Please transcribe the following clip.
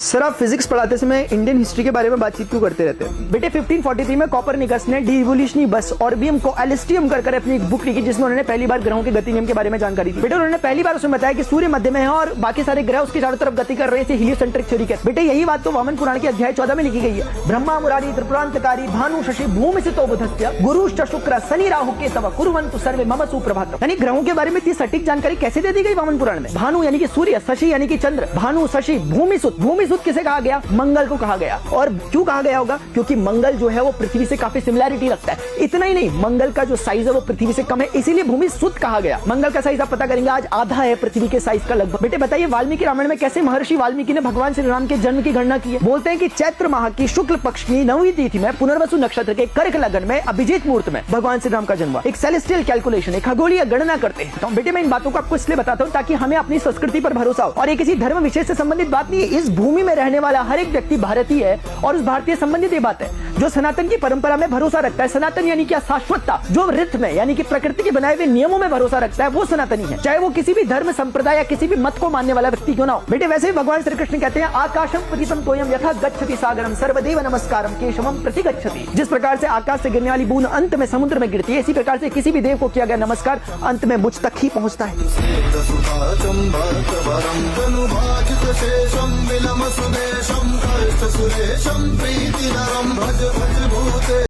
Sir, आप physics पढ़ाते समय इंडियन हिस्ट्री के बारे में बातचीत क्यों करते रहते हैं? बेटे 1543 में कॉपरनिकस ने डिवोल्यूशनी बस ऑर्बियम को एलिस्टियम कर अपनी एक बुक लिखी, जिसमें उन्होंने पहली बार ग्रहों के गति नियम के बारे में जानकारी दी। बेटे उन्होंने पहली बार उसमें बताया कि सूर्य मध्य में है और बाकी सारे ग्रह उसके चारों तरफ गति कर रहे हैं, हीलियोसेंट्रिक थ्योरी के। बेटे यही बात तो वामन पुराण के अध्याय 14 में लिखी गई है। ब्रह्मा मुरारी त्रिपुरांतकारी भानु शशि भूमि सितो बुधस्य गुरुश्च शुक्र शनि राहु केतव कुर्वन्तु सर्वे मम सुप्रभातम्। यानी ग्रहों के बारे में इतनी सटीक जानकारी कैसे दे दी गई वामन पुराण में? भानु यानी कि सूर्य, शशि यानी कि चंद्र, भानु शशि भूमिसुत। भूमिसुत किसे कहा गया? मंगल को कहा गया। और क्यों कहा गया होगा? क्योंकि मंगल जो है वो पृथ्वी से काफी सिमिलैरिटी रखता है। इतना ही नहीं, मंगल का जो साइज है वो पृथ्वी से कम है, इसीलिए भूमि सुत कहा गया। मंगल का साइज आप पता करेंगे, आज आधा है पृथ्वी के साइज का लगभग। बेटे बताइए, वाल्मीकि रामायण में कैसे महर्षि वाल्मीकि ने भगवान श्री राम के जन्म की गणना की है? बोलते हैं कि चैत्र माह की शुक्ल पक्ष की 9वीं तिथि में पुनर्वसु नक्षत्र के कर्क लगन में अभिजीत मुहूर्त में भगवान श्री राम का जन्म हुआ। एक सेलेस्टियल कैलकुलेशन, एक खगोलीय गणना करते हैं। तो बेटे मैं इन बातों को आपको इसलिए बताता हूँ ताकि हमें अपनी संस्कृति पर भरोसा हो, और ये किसी धर्म विशेष से संबंधित बात नहीं है। इस भूमि में रहने वाला हर एक व्यक्ति भारतीय है और उस भारतीय संबंधित ये बात है। जो सनातन की परंपरा में भरोसा रखता है, सनातन यानी क्या? शाश्वतता। जो रिथम में यानी कि प्रकृति के बनाए हुए नियमों में भरोसा रखता है वो सनातनी है, चाहे वो किसी भी धर्म संप्रदाय या किसी भी मत को मानने वाला व्यक्ति क्यों ना हो। बेटे वैसे ही भगवान श्री कृष्ण कहते हैं, आकाशम पतितम तोयम यथा गच्छति सागरम सर्वदेव नमस्कारम केशवम प्रति गच्छति। जिस प्रकार से आकाश से गिरने वाली बूंद अंत में समुद्र में गिरती है, इसी प्रकार से किसी भी देव को किया गया नमस्कार अंत में मुझ तक ही पहुंचता है।